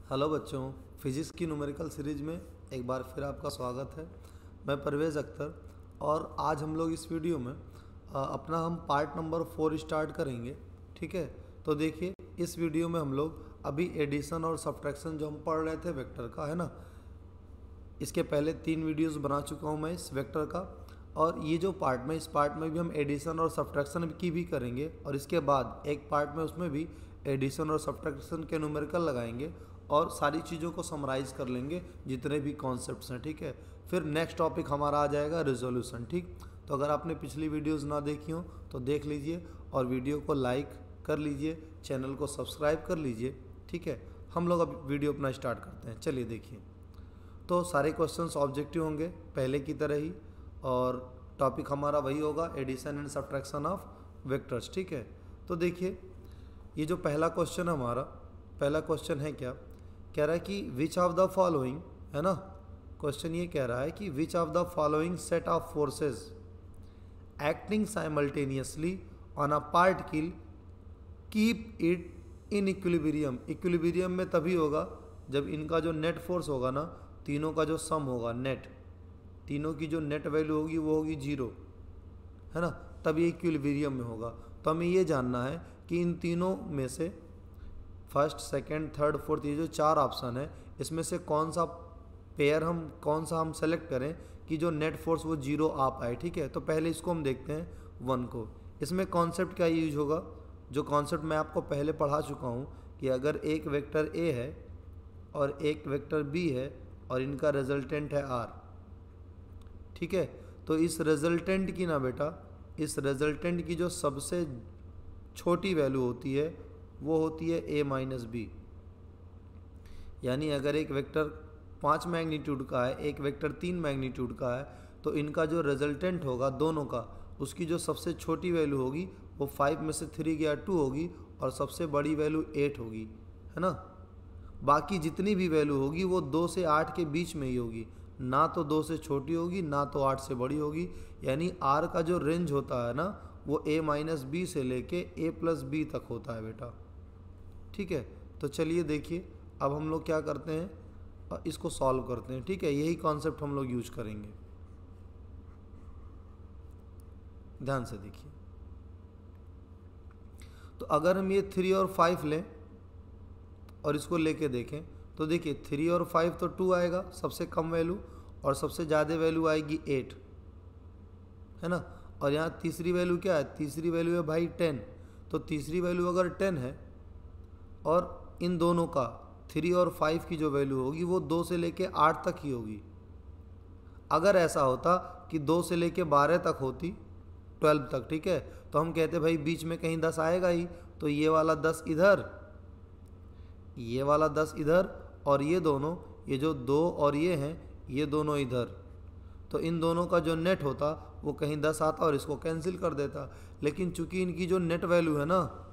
Hello बच्चों, physics की numerical series में एक बार फिर आपका स्वागत है। मैं परवेज़ अख्तर और आज हम लोग इस वीडियो में अपना हम पार्ट नंबर 4 स्टार्ट करेंगे। ठीक है, तो देखिए इस वीडियो में हम लोग अभी एडिशन और सब्ट्रैक्शन जो हम पढ़ रहे थे वेक्टर का, है ना, इसके पहले 3 वीडियोस बना चुका हूँ मैं इस वेक्टर का। और ये जो पार्ट में, इस पार्ट में भी हम एडिशन और सब्ट्रैक्शन की भी करेंगे और इसके बाद एक पार्ट में उसमें भी एडिशन और सब्ट्रैक्शन के न्यूमेरिकल लगाएंगे और सारी चीज़ों को समराइज़ कर लेंगे जितने भी कॉन्सेप्ट्स हैं। ठीक है, फिर नेक्स्ट टॉपिक हमारा आ जाएगा रिजोल्यूशन। ठीक, तो अगर आपने पिछली वीडियोज़ ना देखी हो तो देख लीजिए और वीडियो को लाइक कर लीजिए, चैनल को सब्सक्राइब कर लीजिए। ठीक है, हम लोग अब वीडियो अपना स्टार्ट करते हैं। चलिए देखिए, तो सारे क्वेश्चंस ऑब्जेक्टिव होंगे पहले की तरह ही और टॉपिक हमारा वही होगा, addition and subtraction of vectors. ठीक है, तो देखिए ये जो पहला क्वेश्चन है हमारा, पहला क्वेश्चन है क्या, कह रहा है कि विच ऑफ द फॉलोइंग, है ना, क्वेश्चन ये कह रहा है कि which of the following set of forces acting simultaneously on a particle keep it in equilibrium. Equilibrium में तभी होगा जब इनका जो नेट फोर्स होगा ना, तीनों का जो सम होगा, नेट तीनों की जो नेट वैल्यू होगी वो होगी 0, है ना, तब ये इक्विलिब्रियम में होगा। तो हमें ये जानना है कि इन तीनों में से फर्स्ट, सेकंड, थर्ड, फोर्थ, ये जो 4 ऑप्शन है इसमें से कौन सा पेयर कौन सा हम सेलेक्ट करें कि जो नेट फोर्स वो 0 आ पाए। ठीक है, तो पहले इसको हम देखते हैं 1 को। इसमें कॉन्सेप्ट क्या यूज होगा, जो कॉन्सेप्ट मैं आपको पहले पढ़ा चुका हूँ कि अगर एक वेक्टर ए है और एक वेक्टर बी है और इनका रिजल्टेंट है आर। ठीक है, तो इस रिजल्टेंट की ना बेटा, इस रिजल्टेंट की जो सबसे छोटी वैल्यू होती है वो होती है a माइनस बी। यानी अगर एक वेक्टर 5 मैग्नीट्यूड का है, एक वेक्टर 3 मैग्नीट्यूड का है, तो इनका जो रिजल्टेंट होगा दोनों का, उसकी जो सबसे छोटी वैल्यू होगी वो 5 में से 3 गया 2 होगी और सबसे बड़ी वैल्यू 8 होगी, है ना। बाकी जितनी भी वैल्यू होगी वो 2 से 8 के बीच में ही होगी, ना तो 2 से छोटी होगी ना तो 8 से बड़ी होगी। यानी आर का जो रेंज होता है ना वो a माइनस बी से लेके a प्लस बी तक होता है बेटा। ठीक है, तो चलिए देखिए अब हम लोग क्या करते हैं, इसको सॉल्व करते हैं। ठीक है, यही कॉन्सेप्ट हम लोग यूज करेंगे, ध्यान से देखिए। तो अगर हम ये 3 और 5 लें और इसको लेके देखें तो देखिए 3 और 5 तो 2 आएगा सबसे कम वैल्यू और सबसे ज़्यादा वैल्यू आएगी 8, है ना। और यहाँ तीसरी वैल्यू क्या है, तीसरी वैल्यू है भाई 10। तो तीसरी वैल्यू अगर 10 है और इन दोनों का 3 और 5 की जो वैल्यू होगी वो 2 से लेके 8 तक ही होगी। अगर ऐसा होता कि 2 से लेके 12 तक होती, 12 तक, ठीक है, तो हम कहते भाई बीच में कहीं 10 आएगा ही, तो ये वाला 10 इधर, ये वाला 10 इधर और ये दोनों, ये जो 2 और ये हैं ये दोनों इधर, तो इन दोनों का जो नेट होता वो कहीं 10 आता और इसको कैंसिल कर देता। लेकिन चूंकि इनकी जो नेट वैल्यू है ना,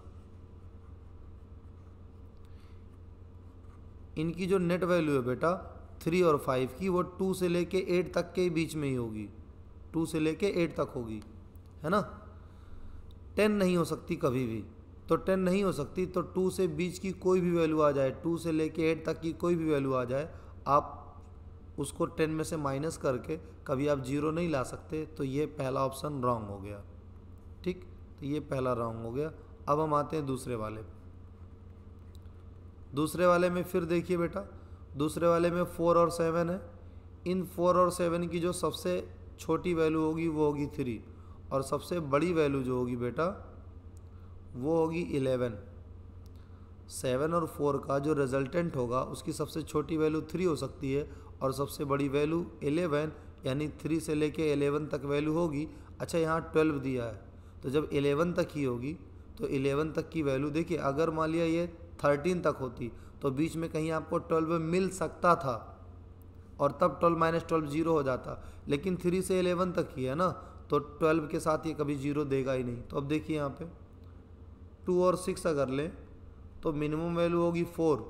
इनकी जो नेट वैल्यू है बेटा 3 और 5 की, वो 2 से लेके 8 तक के बीच में ही होगी, 2 से लेके 8 तक होगी, है ना। 10 नहीं हो सकती कभी भी, तो 10 नहीं हो सकती तो 2 से बीच की कोई भी वैल्यू आ जाए, 2 से लेके 8 तक की कोई भी वैल्यू आ जाए, आप उसको 10 में से माइनस करके कभी आप 0 नहीं ला सकते। तो ये पहला ऑप्शन रॉन्ग हो गया। ठीक, तो ये पहला रॉन्ग हो गया। अब हम आते हैं दूसरे वाले। दूसरे वाले में फिर देखिए बेटा, दूसरे वाले में 4 और 7 है। इन 4 और 7 की जो सबसे छोटी वैल्यू होगी वो होगी 3 और सबसे बड़ी वैल्यू जो होगी बेटा वो होगी 11। 7 और 4 का जो रिजल्टेंट होगा उसकी सबसे छोटी वैल्यू 3 हो सकती है और सबसे बड़ी वैल्यू 11, यानी 3 से लेके 11 तक वैल्यू होगी। अच्छा, यहाँ 12 दिया है तो जब 11 तक ही होगी तो 11 तक की वैल्यू देखिए, अगर मान लिया ये 13 तक होती तो बीच में कहीं आपको 12 मिल सकता था और तब 12 माइनस 12 0 हो जाता, लेकिन 3 से 11 तक ही है ना, तो 12 के साथ ये कभी 0 देगा ही नहीं। तो अब देखिए यहाँ पे 2 और 6 अगर लें तो मिनिमम वैल्यू होगी 4,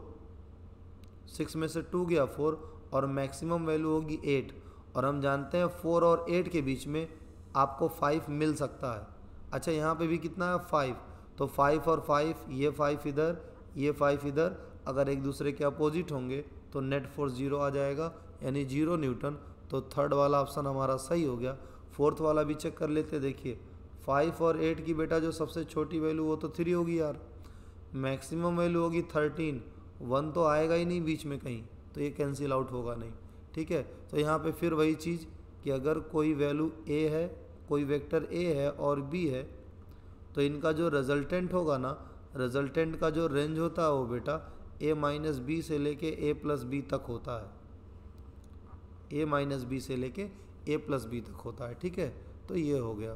6 में से 2 गया 4 और मैक्सिमम वैल्यू होगी 8, और हम जानते हैं 4 और 8 के बीच में आपको 5 मिल सकता है। अच्छा, यहाँ पे भी कितना है 5, तो 5 और 5, ये 5 इधर, ये 5 इधर, अगर एक दूसरे के अपोजिट होंगे तो नेट फोर्स 0 आ जाएगा, यानी 0 न्यूटन। तो थर्ड वाला ऑप्शन हमारा सही हो गया। फोर्थ वाला भी चेक कर लेते, देखिए 5 और 8 की बेटा जो सबसे छोटी वैल्यू वो तो 3 होगी यार, मैक्सिमम वैल्यू होगी 13, 1 तो आएगा ही नहीं बीच में कहीं, तो ये कैंसिल आउट होगा नहीं। ठीक है, तो यहाँ पे फिर वही चीज़ कि अगर कोई वैल्यू ए है, कोई वेक्टर ए है और बी है, तो इनका जो रिजल्टेंट होगा ना, रिजल्टेंट का जो रेंज होता है वो बेटा ए माइनस बी से लेके ए प्लस बी तक होता है, ए माइनस बी से लेके ए प्लस बी तक होता है। ठीक है, तो ये हो गया।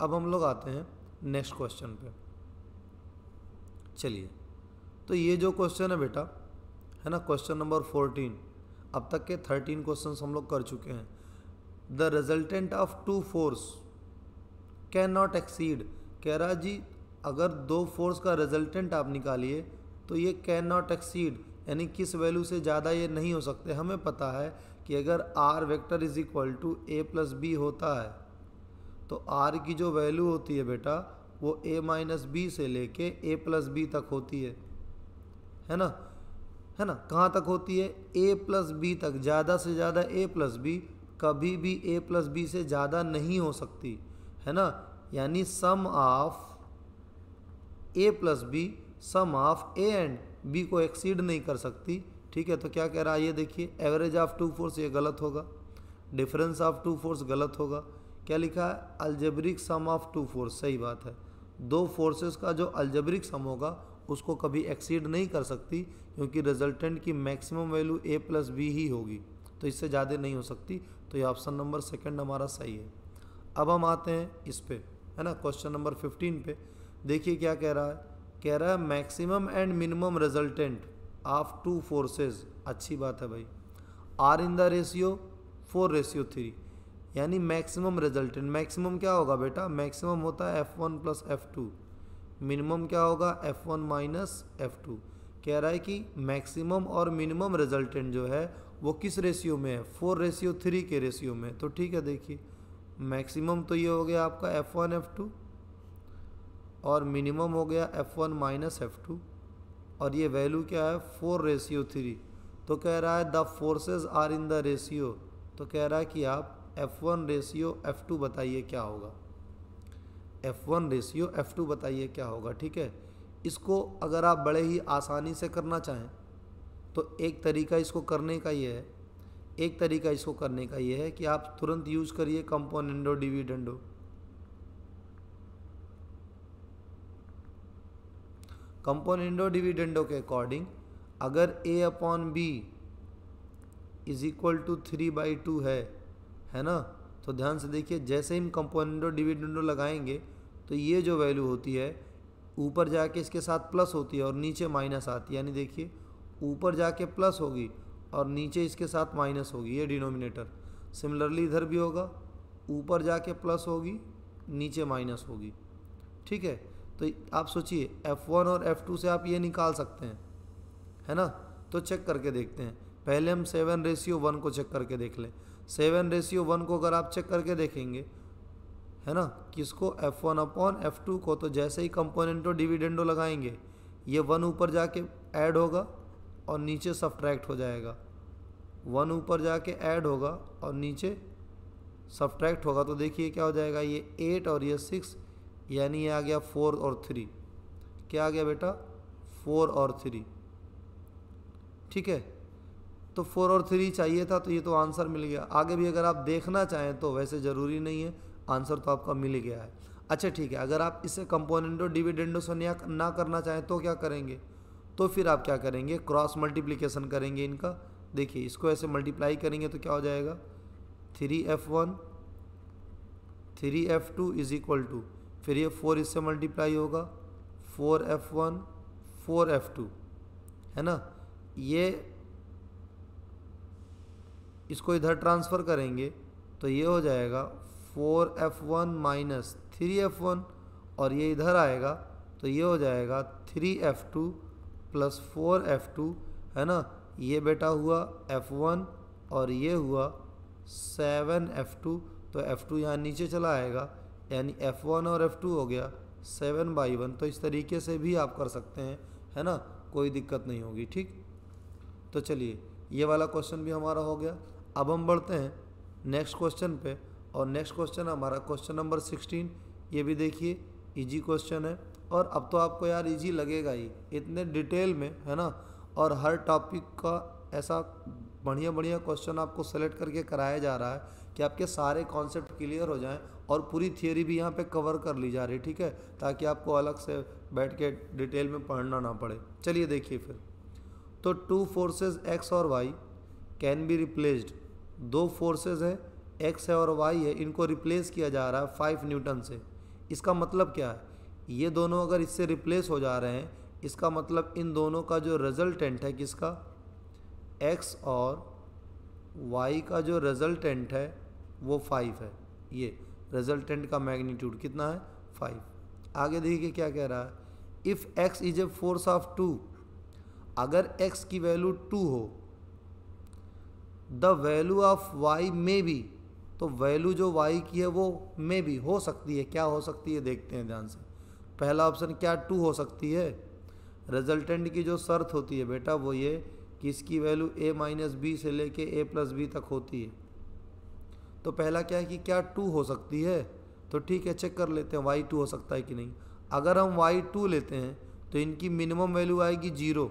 अब हम लोग आते हैं नेक्स्ट क्वेश्चन पे। चलिए, तो ये जो क्वेश्चन है बेटा, है ना, क्वेश्चन नंबर 14, अब तक के 13 क्वेश्चन हम लोग कर चुके हैं। The resultant of two force can not exceed, कह रहा जी अगर दो फोर्स का रिजल्टेंट आप निकालिए तो ये कैन नॉट एक्सीड, यानी किस वैल्यू से ज़्यादा ये नहीं हो सकते। हमें पता है कि अगर R vector is equal to A plus B होता है तो आर की जो वैल्यू होती है बेटा वो ए माइनस बी से लेके ए प्लस बी तक होती है ना, है ना। कहाँ तक होती है? ए प्लस बी तक। ज़्यादा से ज़्यादा ए प्लस बी, कभी भी ए प्लस बी से ज़्यादा नहीं हो सकती, है ना। यानी sum of A plus B, sum of A and B को एक्सीड नहीं कर सकती। ठीक है, तो क्या कह रहा है ये देखिए, एवरेज ऑफ टू फोर्स ये गलत होगा, डिफरेंस ऑफ टू फोर्स गलत होगा। क्या लिखा है? Algebraic sum of two force, सही बात है। दो फोर्सेस का जो अलजेब्रिक सम होगा उसको कभी एक्सीड नहीं कर सकती, क्योंकि रिजल्टेंट की मैक्सिमम वैल्यू ए प्लस बी ही होगी, तो इससे ज़्यादा नहीं हो सकती। तो ये ऑप्शन नंबर सेकंड हमारा सही है। अब हम आते हैं इस पे, है ना, क्वेश्चन नंबर 15 पे। देखिए क्या कह रहा है, कह रहा है maximum and minimum resultant of two forces, अच्छी बात है भाई, आर इन द रेशियो 4:3, यानी मैक्सिमम रिजल्टेंट। मैक्सिमम क्या होगा बेटा? मैक्सिमम होता है F1 प्लस F2, मिनिमम क्या होगा? F1 minus F2। कह रहा है कि मैक्सिमम और मिनिमम रिजल्टेंट जो है वो किस रेशियो में है? 4:3 के रेशियो में। तो ठीक है, देखिए मैक्सिमम तो ये हो गया आपका F1 F2 और मिनिमम हो गया F1 माइनस F2, और ये वैल्यू क्या है? 4:3। तो कह रहा है the forces are in the ratio, तो कह रहा है कि आप F1 रेशियो F2 बताइए क्या होगा, F1 रेशियो F2 बताइए क्या होगा। ठीक है, इसको अगर आप बड़े ही आसानी से करना चाहें तो एक तरीका इसको करने का ये है, एक तरीका इसको करने का ये है कि आप तुरंत यूज करिए कंपोनेंडो डिविडेंडो। कंपोनेंडो डिविडेंडो के अकॉर्डिंग अगर a upon B is equal to 3/2 है ना, तो ध्यान से देखिए, जैसे ही हम कंपोनेंडो डिविडेंडो लगाएंगे तो ये जो वैल्यू होती है ऊपर जाके इसके साथ प्लस होती है और नीचे माइनस आती है, यानी देखिए ऊपर जाके प्लस होगी और नीचे इसके साथ माइनस होगी, ये डिनोमिनेटर। सिमिलरली इधर भी होगा, ऊपर जाके प्लस होगी, नीचे माइनस होगी। ठीक है, तो आप सोचिए F1 और F2 से आप ये निकाल सकते हैं, है ना। तो चेक करके देखते हैं, पहले हम 7:1 को चेक करके देख लें। 7:1 को अगर आप चेक करके देखेंगे, है ना, किसको? F1 अपॉन F2 को, तो जैसे ही कंपोनेंटो डिविडेंडो लगाएंगे ये 1 ऊपर जाके ऐड होगा और नीचे सब्ट्रैक्ट हो जाएगा, 1 ऊपर जाके ऐड होगा और नीचे सब्ट्रैक्ट होगा। तो देखिए क्या हो जाएगा, ये 8 और ये 6, यानी ये आ गया 4 और 3। क्या आ गया बेटा? 4 और 3। ठीक है, तो 4 और 3 चाहिए था, तो ये तो आंसर मिल गया। आगे भी अगर आप देखना चाहें तो वैसे ज़रूरी नहीं है, आंसर तो आपका मिल गया है। अच्छा ठीक है, अगर आप इसे कंपोनेंडो डिविडेंडो से ना करना चाहें तो क्या करेंगे? तो फिर आप क्या करेंगे? क्रॉस मल्टीप्लिकेशन करेंगे इनका। देखिए इसको ऐसे मल्टीप्लाई करेंगे तो क्या हो जाएगा? 3F1 3F2 is equal to, फिर ये 4 इससे मल्टीप्लाई होगा, 4F1 4F2, है ना। ये इसको इधर ट्रांसफ़र करेंगे तो ये हो जाएगा 4F1 माइनस 3F1, और ये इधर आएगा तो ये हो जाएगा 3F2 प्लस 4F2, है ना। ये बेटा हुआ F1 और ये हुआ 7F2, तो F2 यहाँ नीचे चला आएगा, यानी F1 और F2 हो गया 7/1। तो इस तरीके से भी आप कर सकते हैं, है ना। कोई दिक्कत नहीं होगी। ठीक, तो चलिए ये वाला क्वेश्चन भी हमारा हो गया। अब हम बढ़ते हैं नेक्स्ट क्वेश्चन पे, और नेक्स्ट क्वेश्चन हमारा क्वेश्चन नंबर 16। ये भी देखिए इजी क्वेश्चन है, और अब तो आपको यार इजी लगेगा ही, इतने डिटेल में है ना, और हर टॉपिक का ऐसा बढ़िया बढ़िया क्वेश्चन आपको सेलेक्ट करके कराया जा रहा है कि आपके सारे कॉन्सेप्ट क्लियर हो जाएं और पूरी थियोरी भी यहाँ पे कवर कर ली जा रही है। ठीक है, ताकि आपको अलग से बैठ के डिटेल में पढ़ना ना पड़े। चलिए देखिए फिर, तो टू फोर्सेस एक्स और वाई कैन बी रिप्लेस्ड। दो फोर्सेस है, एक्स है और वाई है, इनको रिप्लेस किया जा रहा है 5 न्यूटन से। इसका मतलब क्या है, ये दोनों अगर इससे रिप्लेस हो जा रहे हैं, इसका मतलब इन दोनों का जो रिजल्टेंट है, किसका, एक्स और वाई का जो रिजल्टेंट है वो 5 है। ये रिजल्टेंट का मैग्नीट्यूड कितना है, 5। आगे देखिए क्या कह रहा है, if x is a force of 2, अगर x की वैल्यू 2 हो, द वैल्यू ऑफ y में भी, तो वैल्यू जो y की है वो में भी हो सकती है। क्या हो सकती है देखते हैं ध्यान से। पहला ऑप्शन क्या 2 हो सकती है, रिजल्टेंट की जो शर्त होती है बेटा वो ये कि इसकी वैल्यू a-b से लेके a+b तक होती है। तो पहला क्या है कि क्या 2 हो सकती है, तो ठीक है चेक कर लेते हैं y 2 हो सकता है कि नहीं। अगर हम y 2 लेते हैं तो इनकी मिनिमम वैल्यू आएगी 0,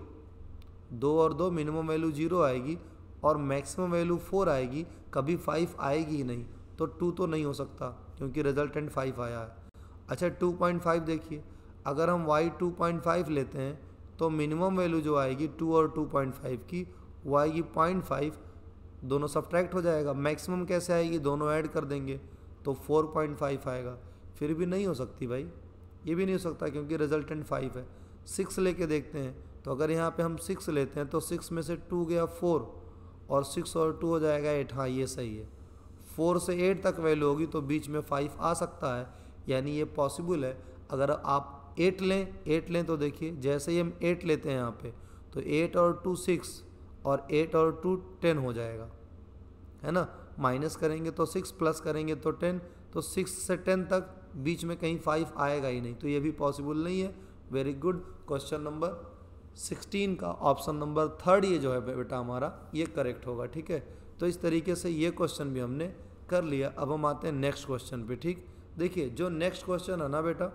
2 और 2 मिनिमम वैल्यू 0 आएगी, और मैक्सिमम वैल्यू 4 आएगी, कभी 5 आएगी ही नहीं। तो 2 तो नहीं हो सकता क्योंकि रिजल्टेंट 5 आया है। अच्छा 2.5 देखिए, अगर हम y 2.5 लेते हैं तो मिनिमम वैल्यू जो आएगी 2 और 2.5 की वो आएगी 0.5, दोनों सब्ट्रैक्ट हो जाएगा। मैक्सिमम कैसे आएगी, दोनों ऐड कर देंगे तो 4.5 आएगा। फिर भी नहीं हो सकती भाई, ये भी नहीं हो सकता क्योंकि रिजल्टेंट 5 है। 6 लेके देखते हैं, तो अगर यहाँ पे हम 6 लेते हैं तो 6 में से 2 गया 4, और 6 और 2 हो जाएगा 8। हाँ ये सही है, 4 से 8 तक वैल्यू होगी तो बीच में 5 आ सकता है, यानी ये पॉसिबल है। अगर आप 8 लें तो देखिए जैसे ही हम 8 लेते हैं यहाँ पे, तो 8 और 2 6, और 8 और 2 10 हो जाएगा, है ना। माइनस करेंगे तो 6, प्लस करेंगे तो 10, तो 6 से 10 तक बीच में कहीं 5 आएगा ही नहीं, तो ये भी पॉसिबल नहीं है। वेरी गुड, क्वेश्चन नंबर 16 का ऑप्शन नंबर 3 ये जो है बेटा हमारा ये करेक्ट होगा। ठीक है, तो इस तरीके से ये क्वेश्चन भी हमने कर लिया। अब हम आते हैं नेक्स्ट क्वेश्चन पे। ठीक, देखिए जो नेक्स्ट क्वेश्चन है ना बेटा,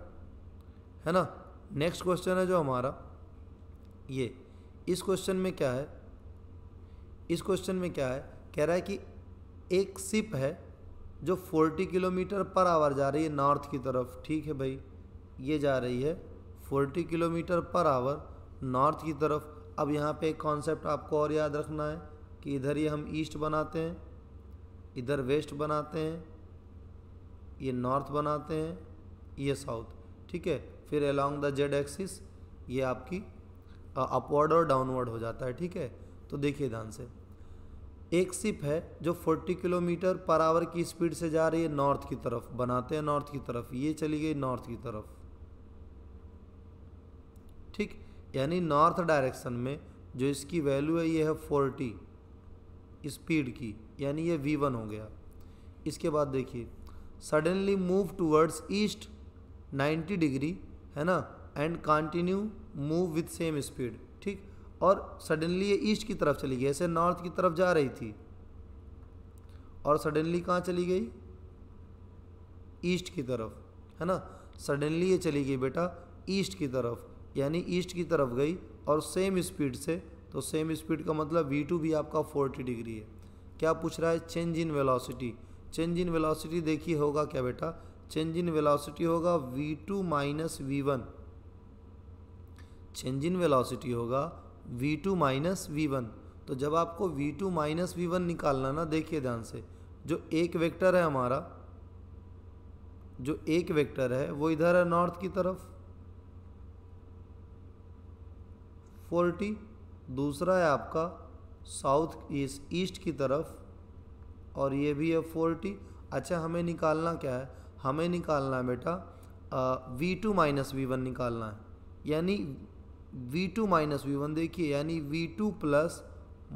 है ना, नेक्स्ट क्वेश्चन है जो हमारा ये, इस क्वेश्चन में क्या है, इस क्वेश्चन में क्या है, कह रहा है कि एक शिप है जो 40 किलोमीटर पर आवर जा रही है नॉर्थ की तरफ। ठीक है भाई, ये जा रही है 40 किलोमीटर पर आवर नॉर्थ की तरफ। अब यहाँ पे एक कॉन्सेप्ट आपको और याद रखना है कि इधर ये हम ईस्ट बनाते हैं, इधर वेस्ट बनाते हैं, ये नॉर्थ बनाते हैं, ये साउथ। ठीक है, फिर अलोंग द जेड एक्सिस ये आपकी अपवर्ड और डाउनवर्ड हो जाता है। ठीक है, तो देखिए ध्यान से, एक शिप है जो 40 किलोमीटर पर आवर की स्पीड से जा रही है नॉर्थ की तरफ, बनाते हैं नॉर्थ की तरफ, ये चली गई नॉर्थ की तरफ। ठीक, यानी नॉर्थ डायरेक्शन में जो इसकी वैल्यू है ये है 40 स्पीड की, यानी ये v1 हो गया। इसके बाद देखिए suddenly move towards east 90 degree, है ना, and continue move with same speed. ठीक, और सडनली ये ईस्ट की तरफ चली गई, ऐसे नॉर्थ की तरफ जा रही थी और सडनली कहाँ चली गई, ईस्ट की तरफ, है ना। सडनली ये चली गई बेटा ईस्ट की तरफ, यानी ईस्ट की तरफ गई और सेम स्पीड से, तो सेम स्पीड का मतलब v2 भी आपका 40 डिग्री है। क्या पूछ रहा है, change in velocity. Change in velocity देखिए होगा क्या बेटा, चेंज इन वेलोसिटी होगा v2 minus v1, change in velocity होगा v2 माइनस v1। तो जब आपको v2 माइनस v1 निकालना ना, देखिए ध्यान से, जो एक वेक्टर है हमारा, जो एक वेक्टर है वो इधर है नॉर्थ की तरफ 40, दूसरा है आपका साउथ ईस्ट की तरफ और ये भी है 40। अच्छा हमें निकालना क्या है, हमें निकालना है बेटा v2 माइनस v1 निकालना है, यानी v2 माइनस v1 देखिए, यानी v2 प्लस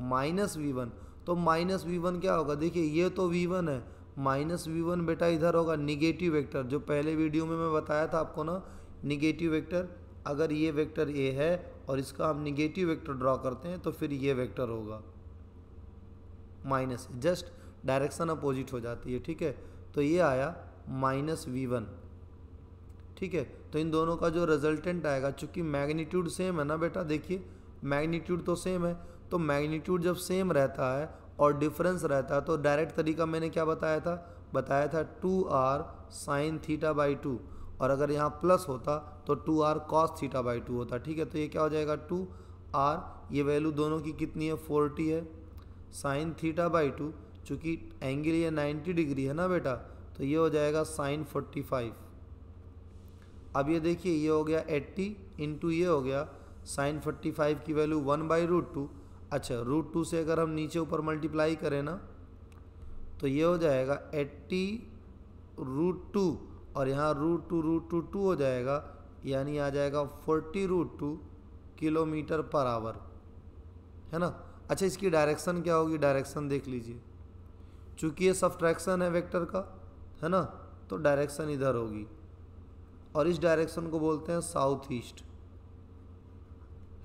माइनस v1। तो माइनस v1 क्या होगा, देखिए ये तो v1 है, माइनस v1 बेटा इधर होगा निगेटिव वेक्टर, जो पहले वीडियो में मैं बताया था आपको ना, निगेटिव वेक्टर। अगर ये वेक्टर a है और इसका हम निगेटिव वेक्टर ड्रॉ करते हैं तो फिर ये वेक्टर होगा माइनस, जस्ट डायरेक्शन अपोजिट हो जाती है। ठीक है, तो ये आया -v1। ठीक है, तो इन दोनों का जो रिजल्टेंट आएगा, चूंकि मैग्नीट्यूड सेम है ना बेटा, देखिए मैग्नीट्यूड तो सेम है, तो मैग्नीट्यूड जब सेम रहता है और डिफरेंस रहता है तो डायरेक्ट तरीका मैंने क्या बताया था 2r sin θ/2, और अगर यहाँ प्लस होता तो 2r cos θ/2 होता। ठीक है, तो ये क्या हो जाएगा 2r, ये वैल्यू दोनों की कितनी है 40 है, sin θ/2 चूँकि एंगल ये 90 डिग्री है ना बेटा, तो ये हो जाएगा sin 45। अब ये देखिए ये हो गया 80 इंटू ये हो गया sin 45 की वैल्यू 1/√2। अच्छा, √2 से अगर हम नीचे ऊपर मल्टीप्लाई करें ना तो ये हो जाएगा 80√2 और यहाँ √2 2 हो जाएगा, यानी आ जाएगा 40√2 किलोमीटर पर आवर, है ना। अच्छा, इसकी डायरेक्शन क्या होगी, डायरेक्शन देख लीजिए, चूँकि ये सब्ट्रैक्शन है वेक्टर का, है ना, तो डायरेक्शन इधर होगी और इस डायरेक्शन को बोलते हैं साउथ ईस्ट,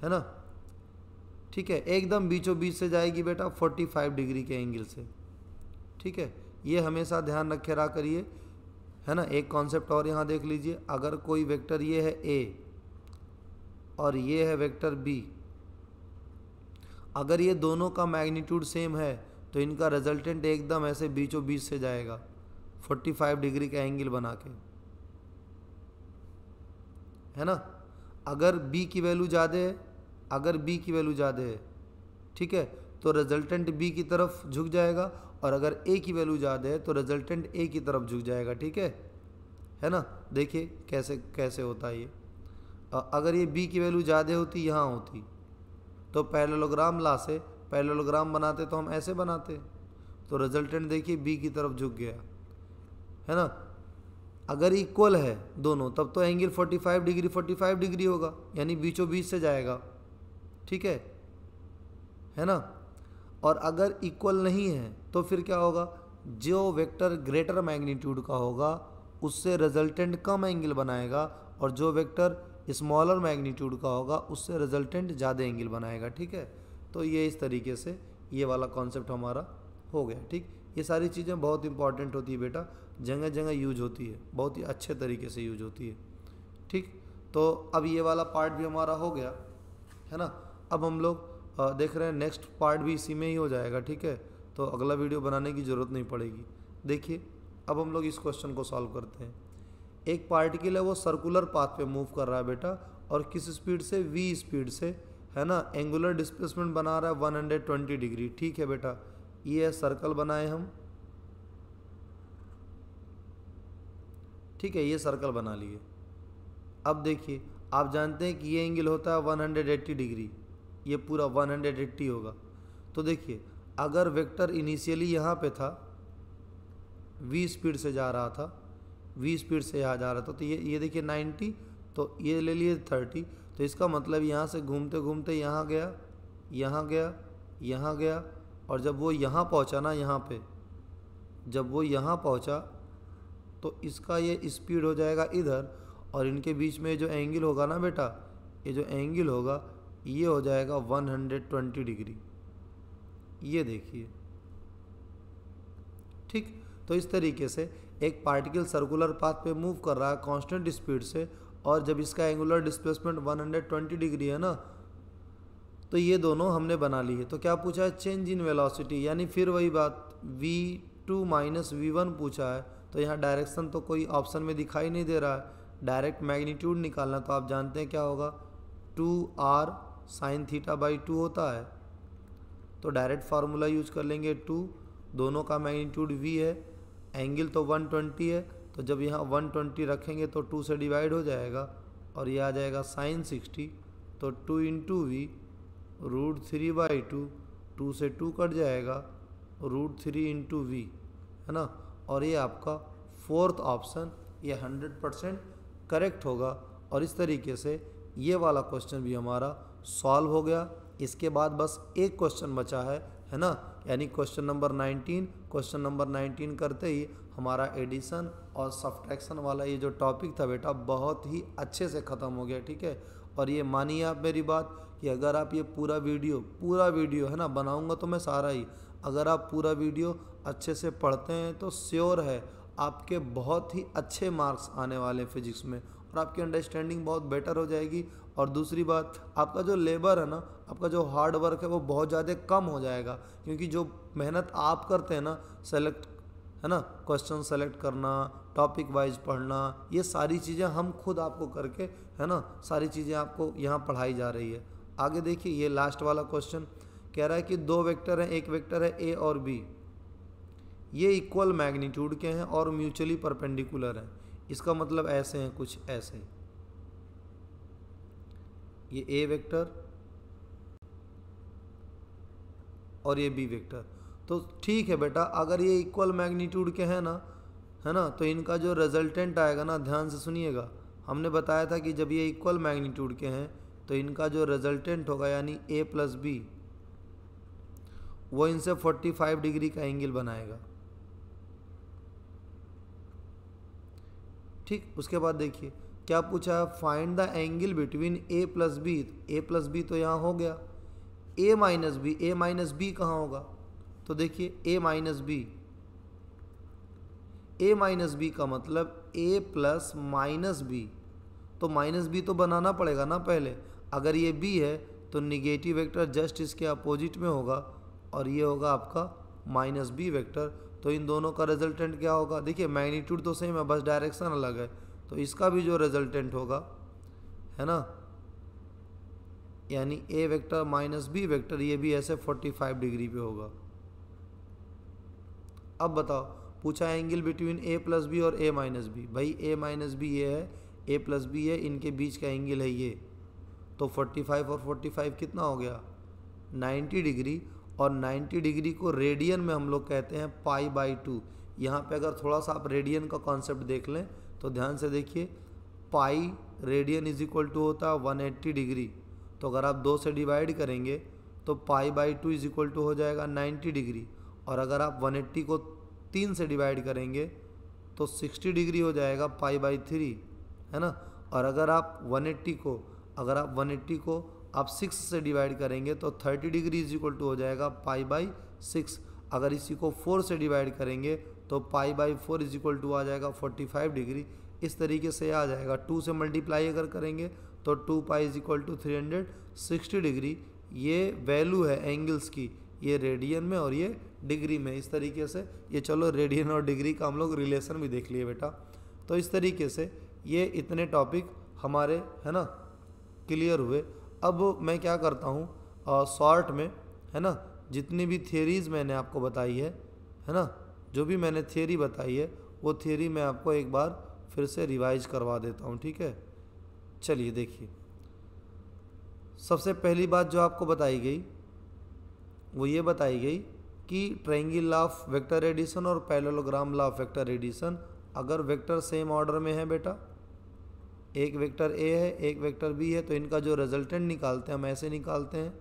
है ना। ठीक है, एकदम बीचों बीच से जाएगी बेटा 45 डिग्री के एंगल से। ठीक है, ये हमेशा ध्यान रखे रहा करिए, है ना। एक कॉन्सेप्ट और यहाँ देख लीजिए, अगर कोई वेक्टर ये है a और ये है वेक्टर b, अगर ये दोनों का मैग्नीट्यूड सेम है तो इनका रिजल्टेंट एकदम ऐसे बीचों बीच से जाएगा 45 डिग्री का एंगल बना के, है ना। अगर b की वैल्यू ज़्यादा है, ठीक है, तो रिजल्टेंट b की तरफ झुक जाएगा, और अगर a की वैल्यू ज़्यादा है तो रिजल्टेंट a की तरफ झुक जाएगा। ठीक है ना। देखिए कैसे कैसे होता है ये। अगर ये b की वैल्यू ज़्यादा होती, यहाँ होती, तो पैरेललोग्राम बनाते तो हम ऐसे बनाते, तो रिजल्टेंट देखिए b की तरफ झुक गया, है ना। अगर इक्वल है दोनों तब तो एंगल 45 डिग्री होगा, यानी बीचों बीच से जाएगा। ठीक है ना। और अगर इक्वल नहीं है तो फिर क्या होगा, जो वेक्टर ग्रेटर मैग्नीट्यूड का होगा उससे रिजल्टेंट कम एंगल बनाएगा, और जो वेक्टर स्मॉलर मैग्नीट्यूड का होगा उससे रिजल्टेंट ज़्यादा एंगल बनाएगा। ठीक है, तो ये इस तरीके से ये वाला कॉन्सेप्ट हमारा हो गया। ठीक, ये सारी चीज़ें बहुत इंपॉर्टेंट होती है बेटा, जगह जगह यूज होती है, बहुत ही अच्छे तरीके से यूज होती है। ठीक, तो अब ये वाला पार्ट भी हमारा हो गया, है ना। अब हम लोग देख रहे हैं नेक्स्ट पार्ट भी इसी में ही हो जाएगा। ठीक है, तो अगला वीडियो बनाने की ज़रूरत नहीं पड़ेगी। देखिए अब हम लोग इस क्वेश्चन को सॉल्व करते हैं। एक पार्टिकल है वो सर्कुलर पाथ पे मूव कर रहा है बेटा, और किस स्पीड से, v स्पीड से, है ना। एंगुलर डिस्प्लेसमेंट बना रहा है 120 डिग्री। ठीक है बेटा, ये है सर्कल बनाए हम, ठीक है, ये सर्कल बना लिए। अब देखिए आप जानते हैं कि ये एंगल होता है 180 डिग्री, ये पूरा 180 होगा। तो देखिए अगर वेक्टर इनिशियली यहाँ पे था, v स्पीड से जा रहा था, v स्पीड से यहाँ जा रहा था, तो ये देखिए 90, तो ये ले लिए 30, तो इसका मतलब यहाँ से घूमते घूमते यहाँ गया, यहाँ गया, यहाँ गया, और जब वो यहाँ पहुँचा ना, यहाँ पे जब वो यहाँ पहुँचा तो इसका ये स्पीड हो जाएगा इधर, और इनके बीच में जो एंगल होगा ना बेटा, ये जो एंगल होगा ये हो जाएगा 120 डिग्री, ये देखिए। ठीक, तो इस तरीके से एक पार्टिकल सर्कुलर पाथ पे मूव कर रहा है कांस्टेंट स्पीड से, और जब इसका एंगुलर डिस्प्लेसमेंट 120 डिग्री है ना, तो ये दोनों हमने बना ली है। तो क्या पूछा है, चेंज इन वेलोसिटी, यानी फिर वही बात v2 माइनस v1 पूछा है। तो यहाँ डायरेक्शन तो कोई ऑप्शन में दिखाई नहीं दे रहा है, डायरेक्ट मैग्नीट्यूड निकालना, तो आप जानते हैं क्या होगा, 2r sin θ/2 होता है। तो डायरेक्ट फार्मूला यूज कर लेंगे, 2, दोनों का मैग्नीट्यूड v है, एंगल तो 120 है, तो जब यहाँ 120 रखेंगे तो 2 से डिवाइड हो जाएगा, और ये आ जाएगा sin 60, तो 2 इंटू वी √3/2, 2 से 2 कट जाएगा, √3 इंटू वी, है ना। और ये आपका फोर्थ ऑप्शन ये 100% करेक्ट होगा। और इस तरीके से ये वाला क्वेश्चन भी हमारा सॉल्व हो गया। इसके बाद बस एक क्वेश्चन बचा है ना, यानी क्वेश्चन नंबर 19। क्वेश्चन नंबर 19 करते ही हमारा एडिशन और सब्ट्रैक्शन वाला ये जो टॉपिक था बेटा बहुत ही अच्छे से ख़त्म हो गया। ठीक है, और ये मानिए आप मेरी बात कि अगर आप ये पूरा वीडियो है ना बनाऊंगा तो मैं सारा ही, अगर आप पूरा वीडियो अच्छे से पढ़ते हैं तो श्योर है आपके बहुत ही अच्छे मार्क्स आने वाले हैं फिजिक्स में, और आपकी अंडरस्टैंडिंग बहुत बेटर हो जाएगी। और दूसरी बात, आपका जो लेबर है ना, आपका जो हार्ड वर्क है वो बहुत ज़्यादा कम हो जाएगा, क्योंकि जो मेहनत आप करते हैं ना, सेलेक्ट है ना, क्वेश्चन सेलेक्ट करना, टॉपिक वाइज पढ़ना, ये सारी चीज़ें हम खुद आपको करके है ना, सारी चीज़ें आपको यहाँ पढ़ाई जा रही है। आगे देखिए, ये लास्ट वाला क्वेश्चन कह रहा है कि दो वेक्टर हैं, एक वेक्टर है ए और बी, ये इक्वल मैग्नीट्यूड के हैं और म्यूचुअली परपेंडिकुलर हैं। इसका मतलब ऐसे हैं, कुछ ऐसे, ये ए वेक्टर और ये बी वेक्टर। तो ठीक है बेटा, अगर ये इक्वल मैग्नीट्यूड के हैं ना, है ना, तो इनका जो रिजल्टेंट आएगा ना, ध्यान से सुनिएगा, हमने बताया था कि जब ये इक्वल मैग्नीट्यूड के हैं तो इनका जो रिजल्टेंट होगा यानी ए प्लस बी, वो इनसे 45 डिग्री का एंगल बनाएगा। ठीक, उसके बाद देखिए क्या पूछा है, find the angle between A plus B. A plus B तो यहाँ हो गया, ए माइनस बी कहाँ होगा, तो देखिए ए माइनस बी का मतलब ए प्लस माइनस बी, तो माइनस बी तो बनाना पड़ेगा ना पहले। अगर ये बी है तो निगेटिव वेक्टर जस्ट इसके अपोजिट में होगा और ये होगा आपका माइनस बी वेक्टर। तो इन दोनों का रिजल्टेंट क्या होगा, देखिए मैग्नीट्यूड तो सेम है, बस डायरेक्शन अलग है, तो इसका भी जो रिजल्टेंट होगा है ना, यानी ए वेक्टर माइनस बी वेक्टर, ये भी ऐसे 45 डिग्री पे होगा। अब बताओ, पूछा angle between A plus B और ए माइनस बी। भाई ए माइनस बी ये है, ए प्लस बी है, इनके बीच का एंगल है ये, तो 45 और 45 कितना हो गया, 90 डिग्री। और 90 डिग्री को रेडियन में हम लोग कहते हैं π/2। यहाँ पे अगर थोड़ा सा आप रेडियन का कॉन्सेप्ट देख लें तो ध्यान से देखिए, pi radian is equal to होता है 180 डिग्री, तो अगर आप 2 से डिवाइड करेंगे तो π/2 इज इक्वल टू हो जाएगा 90 डिग्री, और अगर आप 180 को 3 से डिवाइड करेंगे तो 60 डिग्री हो जाएगा π/3, है ना। और अगर आप 180 को आप 6 से डिवाइड करेंगे तो 30 डिग्री इज इक्वल टू हो जाएगा π/6। अगर इसी को 4 से डिवाइड करेंगे तो π/4 इज इक्वल टू आ जाएगा 45 डिग्री। इस तरीके से आ जाएगा। 2 से मल्टीप्लाई अगर करेंगे तो 2π इज इक्वल टू 360 डिग्री। ये वैल्यू है एंगल्स की, ये रेडियन में और ये डिग्री में। इस तरीके से ये, चलो रेडियन और डिग्री का हम लोग रिलेशन भी देख लिए बेटा। तो इस तरीके से ये इतने टॉपिक हमारे है ना क्लियर हुए। अब मैं क्या करता हूँ शॉर्ट में, है ना, जितनी भी थियरीज़ मैंने आपको बताई है ना, जो भी मैंने थियरी बताई है वो थियरी मैं आपको एक बार फिर से रिवाइज करवा देता हूँ, ठीक है। चलिए देखिए, सबसे पहली बात जो आपको बताई गई वो ये बताई गई कि triangle law of vector addition और parallelogram law of vector addition, अगर वेक्टर सेम ऑर्डर में है बेटा, एक वेक्टर ए है एक वेक्टर बी है, तो इनका जो रिजल्टेंट निकालते हैं हम ऐसे निकालते हैं,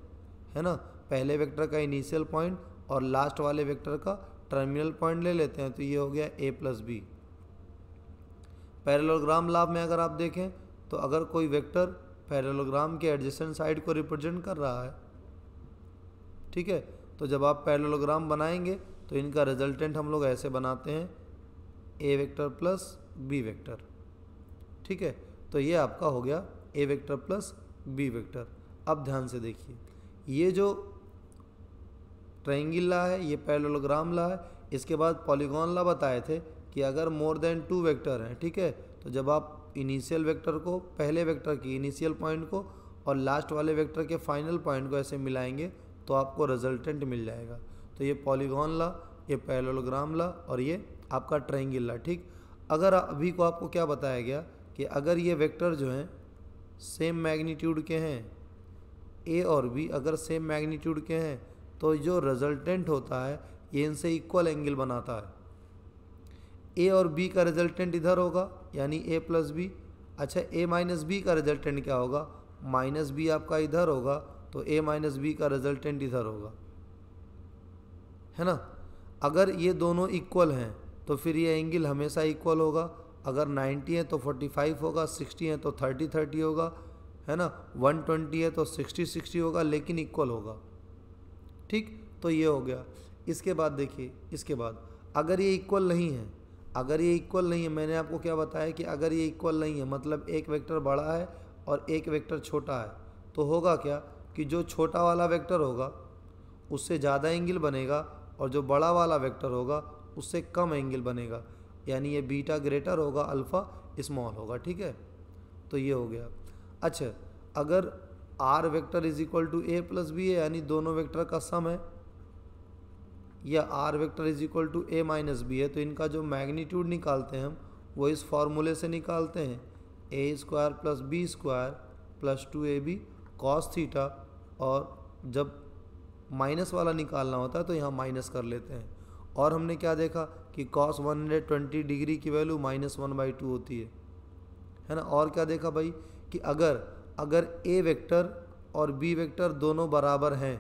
है ना। पहले वेक्टर का इनिशियल पॉइंट और लास्ट वाले वेक्टर का टर्मिनल पॉइंट ले लेते हैं, तो ये हो गया ए प्लस बी। पैरेललोग्राम लॉ में अगर आप देखें तो अगर कोई वेक्टर पैरेललोग्राम के एडजेसेंट साइड को रिप्रेजेंट कर रहा है, ठीक है, तो जब आप पैरेललोग्राम बनाएंगे तो इनका रिजल्टेंट हम लोग ऐसे बनाते हैं, ए वेक्टर प्लस बी वेक्टर, ठीक है। तो ये आपका हो गया ए वेक्टर प्लस बी वेक्टर। अब ध्यान से देखिए, ये जो ट्रायंगल लॉ है ये पैरेललोग्राम लॉ है। इसके बाद पॉलीगॉन लॉ बताए थे कि अगर मोर देन 2 वेक्टर हैं, ठीक है, तो जब आप इनिशियल वेक्टर को, पहले वेक्टर की इनिशियल पॉइंट को और लास्ट वाले वेक्टर के फाइनल पॉइंट को ऐसे मिलाएंगे तो आपको रिजल्टेंट मिल जाएगा। तो ये पॉलीगॉन लॉ, ये पैरेललोग्राम लॉ और ये आपका ट्रायंगल लॉ, ठीक। अगर अभी को आपको क्या बताया गया कि अगर ये वेक्टर जो हैं सेम मैग्नीट्यूड के हैं, ए और बी अगर सेम मैग्नीट्यूड के हैं, तो जो रिजल्टेंट होता है ये इनसे इक्वल एंगल बनाता है। ए और बी का रिजल्टेंट इधर होगा यानी ए प्लस बी। अच्छा, ए माइनस बी का रिजल्टेंट क्या होगा, माइनस बी आपका इधर होगा, तो ए माइनस बी का रिजल्टेंट इधर होगा, है ना। अगर ये दोनों इक्वल हैं तो फिर ये एंगल हमेशा इक्वल होगा। अगर 90 है तो 45 होगा, 60 है तो 30 होगा, है ना, 120 है तो 60-60 होगा लेकिन इक्वल होगा। ठीक, तो ये हो गया। इसके बाद देखिए, इसके बाद अगर ये इक्वल नहीं है, अगर ये इक्वल नहीं है, मैंने आपको क्या बताया कि अगर ये इक्वल नहीं है मतलब एक वेक्टर बड़ा है और एक वेक्टर छोटा है, तो होगा क्या कि जो छोटा वाला वेक्टर होगा उससे ज़्यादा एंगल बनेगा और जो बड़ा वाला वेक्टर होगा उससे कम एंगल बनेगा, यानी ये बीटा ग्रेटर होगा, अल्फ़ा स्मॉल होगा। ठीक है, तो ये हो गया। अच्छा, अगर R vector is equal to A plus B है, यानी दोनों वेक्टर का सम है, या R vector is equal to A minus B है, तो इनका जो मैग्नीट्यूड निकालते हैं हम वो इस फॉर्मूले से निकालते हैं, A square plus B square plus 2ab cos theta, और जब माइनस वाला निकालना होता है तो यहाँ माइनस कर लेते हैं। और हमने क्या देखा कि कॉस 120 डिग्री की वैल्यू -1/2 होती है ना। और क्या देखा भाई कि अगर ए वेक्टर और बी वेक्टर दोनों बराबर हैं,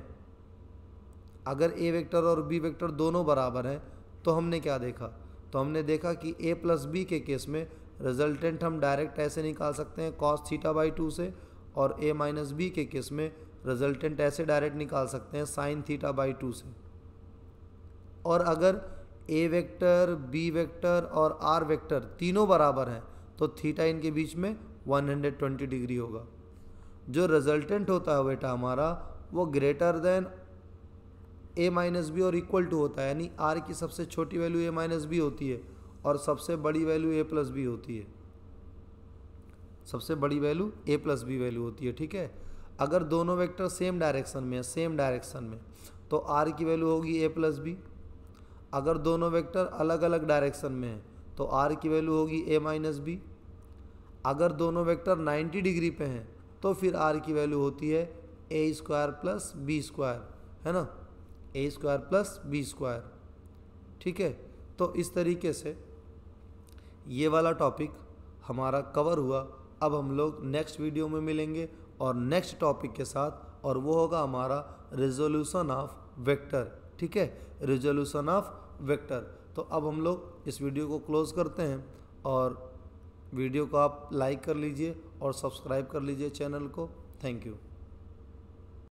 अगर ए वेक्टर और बी वेक्टर दोनों बराबर हैं तो हमने क्या देखा, तो हमने देखा कि ए प्लस बी के केस में रिजल्टेंट हम डायरेक्ट ऐसे निकाल सकते हैं cos θ/2 से, और ए माइनस बी के केस में रिजल्टेंट ऐसे डायरेक्ट निकाल सकते हैं sin θ/2 से। और अगर ए वेक्टर, बी वेक्टर और आर वेक्टर तीनों बराबर हैं तो थीटा इनके बीच में 120 डिग्री होगा। जो रिजल्टेंट होता है बेटा हमारा वो ग्रेटर देन ए माइनस बी और इक्वल टू होता है, यानी आर की सबसे छोटी वैल्यू ए माइनस बी होती है और सबसे बड़ी वैल्यू ए प्लस बी होती है, सबसे बड़ी वैल्यू ए प्लस बी वैल्यू होती है। ठीक है, अगर दोनों वेक्टर सेम डायरेक्शन में है, सेम डायरेक्शन में, तो आर की वैल्यू होगी ए प्लस बी। अगर दोनों वेक्टर अलग अलग डायरेक्शन में है तो आर की वैल्यू होगी ए माइनस बी। अगर दोनों वेक्टर 90 डिग्री पे हैं तो फिर आर की वैल्यू होती है ए स्क्वायर प्लस बी स्क्वायर, है ना, ए स्क्वायर प्लस बी स्क्वायर। ठीक है, तो इस तरीके से ये वाला टॉपिक हमारा कवर हुआ। अब हम लोग नेक्स्ट वीडियो में मिलेंगे और नेक्स्ट टॉपिक के साथ, और वो होगा हमारा रिजोल्यूशन ऑफ वेक्टर। ठीक है, रिजोल्यूशन ऑफ वेक्टर। तो अब हम लोग इस वीडियो को क्लोज करते हैं, और वीडियो को आप लाइक कर लीजिए और सब्सक्राइब कर लीजिए चैनल को। Thank you.